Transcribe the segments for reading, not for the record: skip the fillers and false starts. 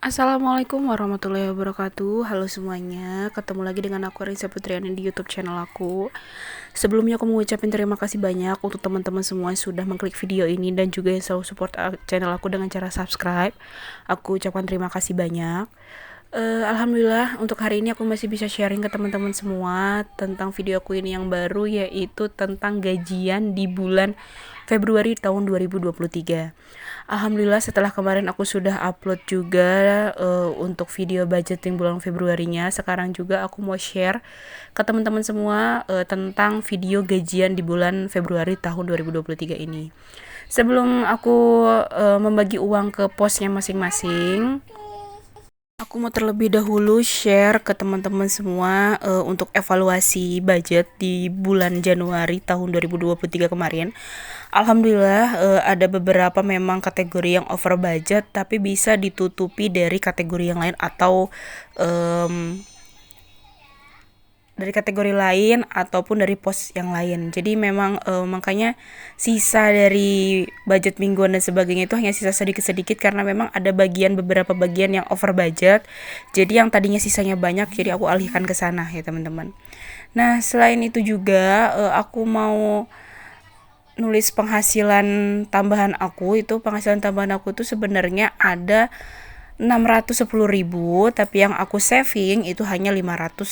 Assalamualaikum warahmatullahi wabarakatuh. Halo semuanya, ketemu lagi dengan aku Risa Putriani di YouTube channel aku. Sebelumnya aku mau ucapin terima kasih banyak untuk teman-teman semua yang sudah mengklik video ini dan juga yang selalu support channel aku dengan cara subscribe. Aku ucapkan terima kasih banyak. Alhamdulillah untuk hari ini aku masih bisa sharing ke teman-teman semua tentang video aku ini yang baru, yaitu tentang gajian di bulan Februari tahun 2023. Alhamdulillah setelah kemarin aku sudah upload juga untuk video budgeting bulan Februarinya. Sekarang juga aku mau share ke teman-teman semua tentang video gajian di bulan Februari tahun 2023 ini. Sebelum aku membagi uang ke posnya masing-masing, aku mau terlebih dahulu share ke teman-teman semua untuk evaluasi budget di bulan Januari tahun 2023 kemarin. Alhamdulillah ada beberapa memang kategori yang over budget tapi bisa ditutupi dari kategori yang lain atau um, dari kategori lain ataupun dari pos yang lain. Jadi memang makanya sisa dari budget mingguan dan sebagainya itu hanya sisa sedikit-sedikit karena memang ada beberapa bagian yang over budget. Jadi yang tadinya sisanya banyak jadi aku alihkan ke sana ya teman-teman. Nah, selain itu juga aku mau nulis penghasilan tambahan aku. Itu penghasilan tambahan aku tuh sebenarnya ada 610.000, tapi yang aku saving itu hanya 550.000.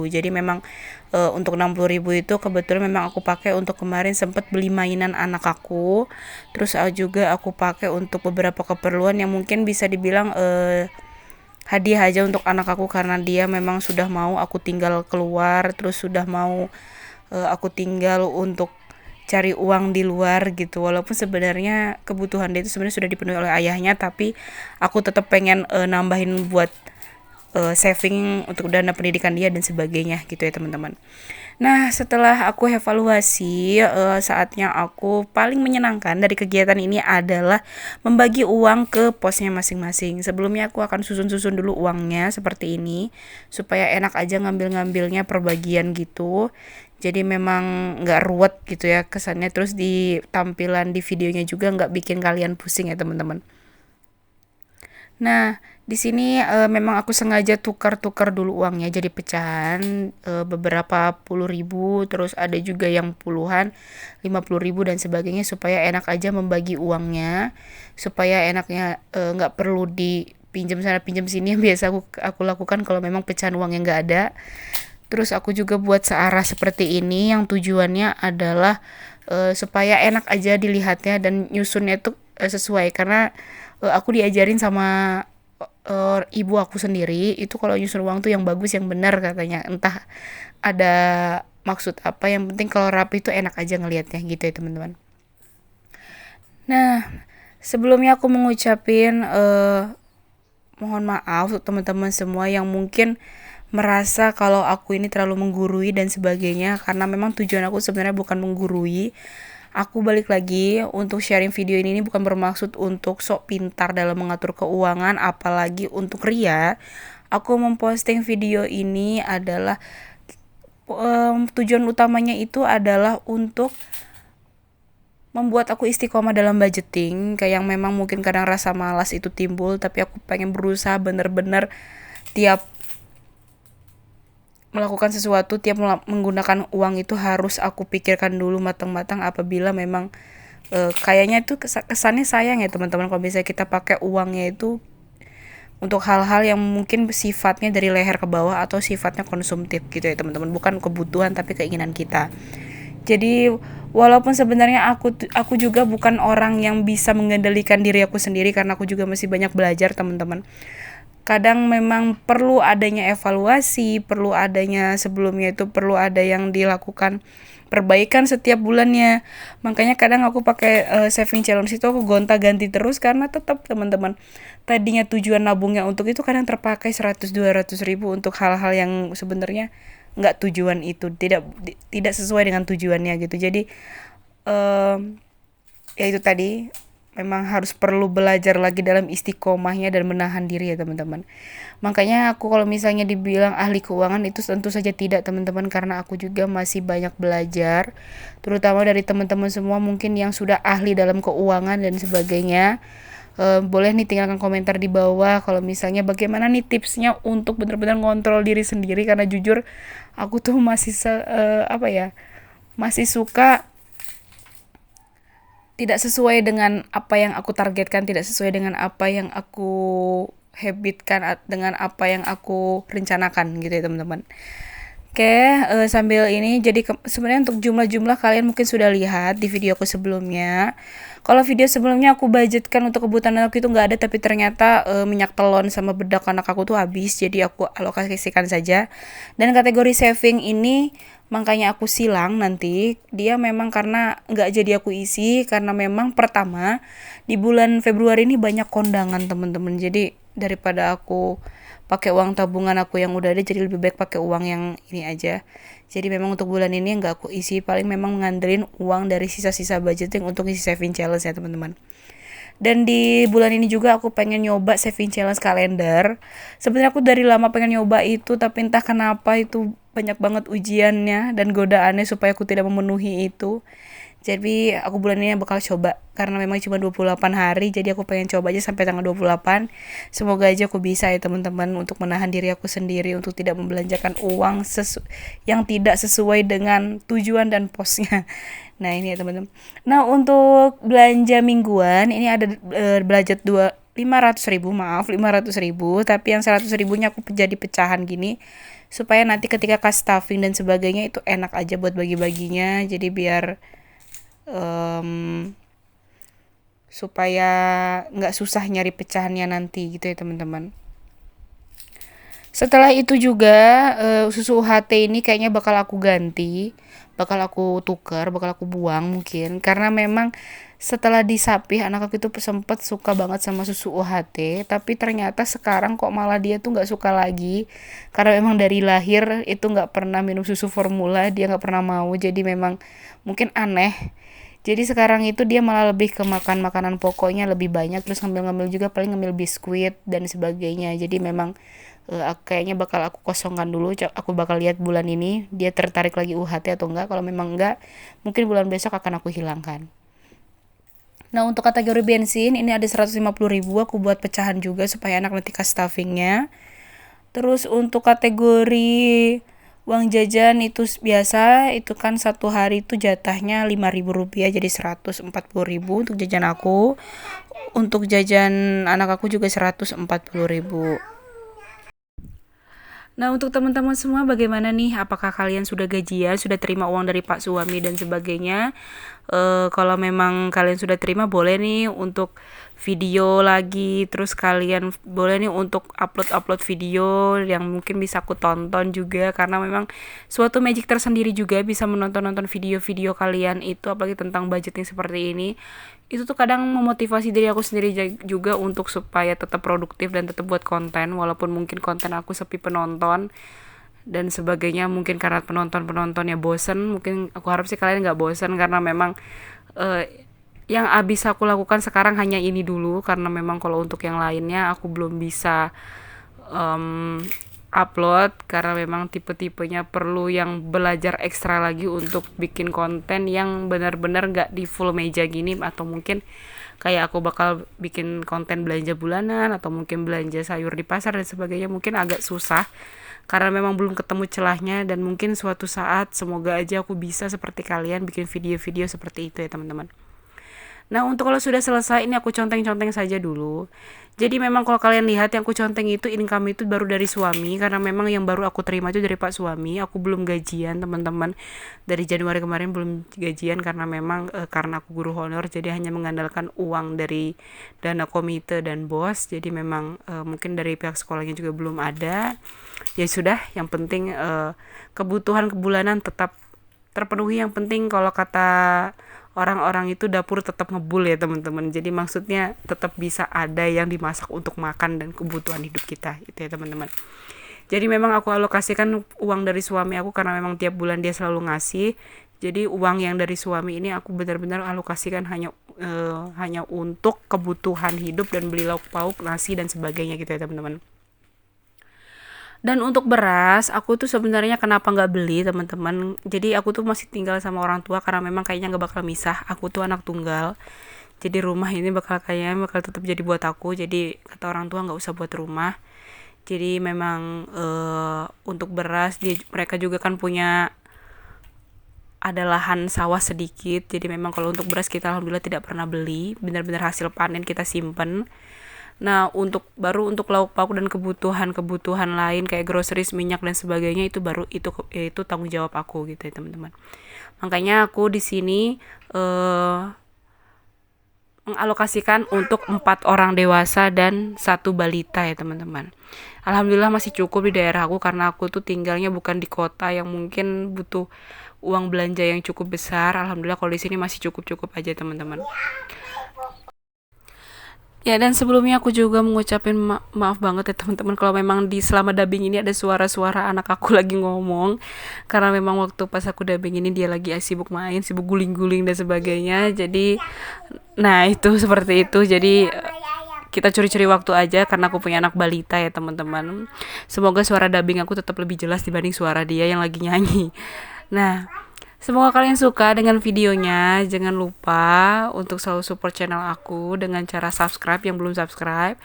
Jadi memang untuk 60.000 itu kebetulan memang aku pakai untuk kemarin sempat beli mainan anak aku. Terus juga aku pakai untuk beberapa keperluan yang mungkin bisa dibilang hadiah aja untuk anak aku karena dia memang sudah mau aku tinggal keluar, terus sudah mau aku tinggal untuk cari uang di luar gitu. Walaupun sebenarnya kebutuhan dia itu sebenarnya sudah dipenuhi oleh ayahnya, tapi aku tetap pengen nambahin buat saving untuk dana pendidikan dia dan sebagainya gitu ya teman-teman. Nah, setelah aku evaluasi, saatnya aku paling menyenangkan dari kegiatan ini adalah membagi uang ke posnya masing-masing. Sebelumnya aku akan susun-susun dulu uangnya seperti ini, supaya enak aja ngambil-ngambilnya per bagian gitu. Jadi memang nggak ruwet gitu ya kesannya, terus di tampilan di videonya juga nggak bikin kalian pusing ya teman-teman. Nah, di sini memang aku sengaja tukar-tukar dulu uangnya jadi pecahan, beberapa puluh ribu, terus ada juga yang puluhan, 50.000 dan sebagainya supaya enak aja membagi uangnya, supaya enaknya nggak perlu dipinjam sana pinjam sini yang biasa aku lakukan kalau memang pecahan uang yang nggak ada. Terus aku juga buat searah seperti ini yang tujuannya adalah supaya enak aja dilihatnya dan nyusunnya itu sesuai karena aku diajarin sama ibu aku sendiri itu kalau nyusun uang tuh yang bagus yang benar katanya, entah ada maksud apa, yang penting kalau rapi itu enak aja ngelihatnya gitu ya teman-teman. Nah, sebelumnya aku mengucapin mohon maaf untuk teman-teman semua yang mungkin merasa kalau aku ini terlalu menggurui dan sebagainya, karena memang tujuan aku sebenarnya bukan menggurui. Aku balik lagi untuk sharing video ini bukan bermaksud untuk sok pintar dalam mengatur keuangan, apalagi untuk ria. Aku memposting video ini adalah tujuan utamanya itu adalah untuk membuat aku istiqomah dalam budgeting. Kayak yang memang mungkin kadang rasa malas itu timbul, tapi aku pengen berusaha bener-bener tiap melakukan sesuatu, tiap menggunakan uang itu harus aku pikirkan dulu matang-matang. Apabila memang kayaknya itu kesannya sayang ya teman-teman kalau misalnya kita pakai uangnya itu untuk hal-hal yang mungkin sifatnya dari leher ke bawah atau sifatnya konsumtif gitu ya teman-teman, bukan kebutuhan tapi keinginan kita. Jadi walaupun sebenarnya aku juga bukan orang yang bisa mengendalikan diri aku sendiri karena aku juga masih banyak belajar teman-teman. Kadang memang perlu adanya evaluasi, perlu adanya sebelumnya itu perlu ada yang dilakukan perbaikan setiap bulannya. Makanya kadang aku pakai saving challenge itu aku gonta-ganti terus karena tetap teman-teman, tadinya tujuan nabungnya untuk itu kadang terpakai 100-200 ribu untuk hal-hal yang sebenarnya nggak tujuan itu, tidak sesuai dengan tujuannya gitu. Jadi ya itu tadi, memang harus perlu belajar lagi dalam istiqomahnya dan menahan diri ya teman-teman. Makanya aku kalau misalnya dibilang ahli keuangan itu tentu saja tidak teman-teman, karena aku juga masih banyak belajar, terutama dari teman-teman semua mungkin yang sudah ahli dalam keuangan dan sebagainya. Boleh nih tinggalkan komentar di bawah kalau misalnya bagaimana nih tipsnya untuk benar-benar ngontrol diri sendiri, karena jujur aku tuh masih apa ya, masih suka tidak sesuai dengan apa yang aku targetkan, tidak sesuai dengan apa yang aku habitkan, dengan apa yang aku rencanakan gitu ya teman-teman. Oke, sambil ini jadi sebenarnya untuk jumlah-jumlah kalian mungkin sudah lihat di videoku sebelumnya. Kalau video sebelumnya aku budgetkan untuk kebutuhan anak itu nggak ada, tapi ternyata minyak telon sama bedak anak aku tuh habis, jadi aku alokasikan saja. Dan kategori saving ini makanya aku silang nanti, dia memang karena nggak jadi aku isi, karena memang pertama di bulan Februari ini banyak kondangan teman-teman, jadi daripada aku pakai uang tabungan aku yang udah ada, jadi lebih baik pakai uang yang ini aja. Jadi memang untuk bulan ini nggak aku isi, paling memang ngandelin uang dari sisa-sisa budgeting untuk isi saving challenge ya teman-teman. Dan di bulan ini juga aku pengen nyoba saving challenge kalender. Sebenarnya aku dari lama pengen nyoba itu, tapi entah kenapa itu banyak banget ujiannya dan godaannya supaya aku tidak memenuhi itu. Jadi aku bulan ini bakal coba, karena memang cuma 28 hari, jadi aku pengen coba aja sampai tanggal 28. Semoga aja aku bisa ya teman-teman, untuk menahan diri aku sendiri untuk tidak membelanjakan uang yang tidak sesuai dengan tujuan dan posnya. Nah ini ya teman-teman. Nah untuk belanja mingguan ini ada budget 500.000, maaf 500.000, tapi yang 100.000-nya aku jadi pecahan gini supaya nanti ketika kas stuffing dan sebagainya itu enak aja buat bagi-baginya, jadi biar supaya nggak susah nyari pecahannya nanti gitu ya teman-teman. Setelah itu juga susu UHT ini kayaknya bakal aku ganti, bakal aku tuker, bakal aku buang mungkin, karena memang setelah disapih anak aku itu sempet suka banget sama susu UHT, tapi ternyata sekarang kok malah dia tuh nggak suka lagi, karena memang dari lahir itu nggak pernah minum susu formula, dia nggak pernah mau, jadi memang mungkin aneh. Jadi sekarang itu dia malah lebih ke makan makanan pokoknya lebih banyak, terus ngambil-ngambil juga paling ngambil biskuit dan sebagainya. Jadi memang kayaknya bakal aku kosongkan dulu. Aku bakal lihat bulan ini dia tertarik lagi UHT atau enggak. Kalau memang enggak, mungkin bulan besok akan aku hilangkan. Nah untuk kategori bensin ini ada 150.000, aku buat pecahan juga supaya anak nanti kas stuffingnya. Terus untuk kategori uang jajan itu biasa, itu kan satu hari itu jatahnya 5.000 rupiah, jadi 140.000 untuk jajan aku. Untuk jajan anak aku juga 140.000. Nah untuk teman-teman semua bagaimana nih? Apakah kalian sudah gajian, sudah terima uang dari Pak suami dan sebagainya? Kalau memang kalian sudah terima, boleh nih untuk video lagi. Terus kalian boleh nih untuk upload video yang mungkin bisa aku tonton juga, karena memang suatu magic tersendiri juga bisa menonton video-video kalian itu, apalagi tentang budgeting seperti ini. Itu tuh kadang memotivasi diri aku sendiri juga untuk supaya tetap produktif dan tetap buat konten, walaupun mungkin konten aku sepi penonton dan sebagainya, mungkin karena penontonnya bosen. Mungkin aku harap sih kalian nggak bosen, karena memang yang abis aku lakukan sekarang hanya ini dulu, karena memang kalau untuk yang lainnya aku belum bisa upload, karena memang tipe-tipenya perlu yang belajar ekstra lagi untuk bikin konten yang benar-benar gak di full meja gini, atau mungkin kayak aku bakal bikin konten belanja bulanan atau mungkin belanja sayur di pasar dan sebagainya, mungkin agak susah karena memang belum ketemu celahnya. Dan mungkin suatu saat semoga aja aku bisa seperti kalian bikin video-video seperti itu ya teman-teman. Nah untuk kalau sudah selesai ini aku conteng-conteng saja dulu. Jadi memang kalau kalian lihat yang aku conteng itu income itu baru dari suami, karena memang yang baru aku terima itu dari Pak suami. Aku belum gajian teman-teman, dari Januari kemarin belum gajian, karena memang karena aku guru honor, jadi hanya mengandalkan uang dari dana komite dan bos. Jadi memang mungkin dari pihak sekolahnya juga belum ada. Ya sudah, yang penting kebutuhan kebulanan tetap terpenuhi. Yang penting kalau kata orang-orang itu dapur tetap ngebul ya teman-teman. Jadi maksudnya tetap bisa ada yang dimasak untuk makan dan kebutuhan hidup kita itu ya teman-teman. Jadi memang aku alokasikan uang dari suami aku, karena memang tiap bulan dia selalu ngasih. Jadi uang yang dari suami ini aku benar-benar alokasikan hanya untuk kebutuhan hidup dan beli lauk pauk, nasi dan sebagainya gitu ya teman-teman. Dan untuk beras, aku tuh sebenarnya kenapa nggak beli teman-teman. Jadi aku tuh masih tinggal sama orang tua, karena memang kayaknya nggak bakal misah. Aku tuh anak tunggal. Jadi rumah ini bakal tetap jadi buat aku. Jadi kata orang tua nggak usah buat rumah. Jadi memang untuk beras mereka juga kan punya ada lahan sawah sedikit. Jadi memang kalau untuk beras kita alhamdulillah tidak pernah beli, benar-benar hasil panen kita simpen. Nah, untuk lauk pauk dan kebutuhan lain kayak groceries, minyak dan sebagainya itu tanggung jawab aku gitu ya, teman-teman. Makanya aku di sini mengalokasikan untuk 4 orang dewasa dan 1 balita ya, teman-teman. Alhamdulillah masih cukup di daerah aku karena aku tuh tinggalnya bukan di kota yang mungkin butuh uang belanja yang cukup besar. Alhamdulillah kalau di sini masih cukup-cukup aja, teman-teman. Ya, dan sebelumnya aku juga mengucapin maaf banget ya teman-teman kalau memang di selama dubbing ini ada suara-suara anak aku lagi ngomong, karena memang waktu pas aku dubbing ini dia lagi sibuk main, sibuk guling-guling dan sebagainya. Jadi nah itu seperti itu. Jadi kita curi-curi waktu aja karena aku punya anak balita ya, teman-teman. Semoga suara dubbing aku tetap lebih jelas dibanding suara dia yang lagi nyanyi. Nah, semoga kalian suka dengan videonya. Jangan lupa untuk selalu support channel aku dengan cara subscribe yang belum subscribe.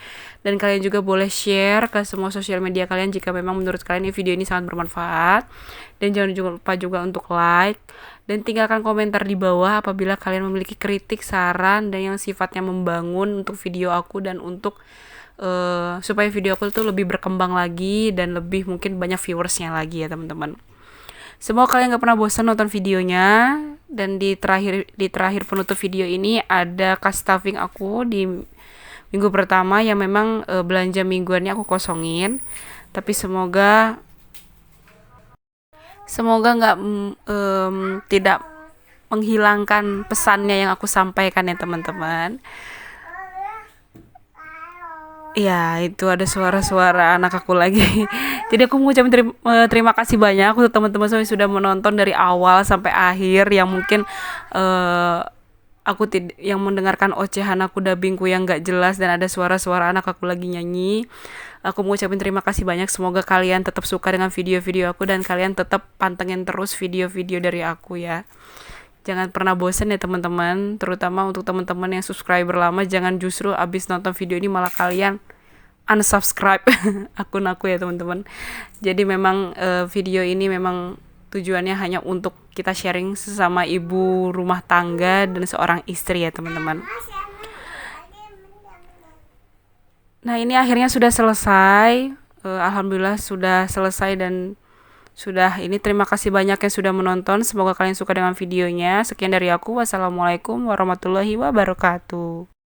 Dan kalian juga boleh share ke semua sosial media kalian jika memang menurut kalian video ini sangat bermanfaat. Dan jangan lupa juga untuk like. Dan tinggalkan komentar di bawah apabila kalian memiliki kritik, saran, dan yang sifatnya membangun untuk video aku dan untuk supaya video aku tuh lebih berkembang lagi dan lebih mungkin banyak viewersnya lagi ya, teman-teman. Semoga kalian gak pernah bosan nonton videonya. Dan di terakhir penutup video ini ada cash stuffing aku di minggu pertama yang memang belanja mingguannya aku kosongin. Tapi semoga nggak tidak menghilangkan pesannya yang aku sampaikan ya, teman-teman. Ya, itu ada suara-suara anak aku lagi. Jadi aku mengucapkan terima kasih banyak untuk teman-teman semua yang sudah menonton dari awal sampai akhir, yang mungkin yang mendengarkan ocehan aku, dubbingku yang gak jelas dan ada suara-suara anak aku lagi nyanyi. Aku mengucapkan terima kasih banyak. Semoga kalian tetap suka dengan video-video aku dan kalian tetap pantengin terus video-video dari aku ya. Jangan pernah bosan ya, teman-teman. Terutama untuk teman-teman yang subscriber lama, jangan justru abis nonton video ini malah kalian unsubscribe akun aku ya, teman-teman. Jadi memang video ini memang tujuannya hanya untuk kita sharing sesama ibu rumah tangga dan seorang istri ya, teman-teman. Nah, ini akhirnya sudah selesai. Alhamdulillah sudah selesai dan sudah ini. Terima kasih banyak yang sudah menonton. Semoga kalian suka dengan videonya. Sekian dari aku. Wassalamualaikum warahmatullahi wabarakatuh.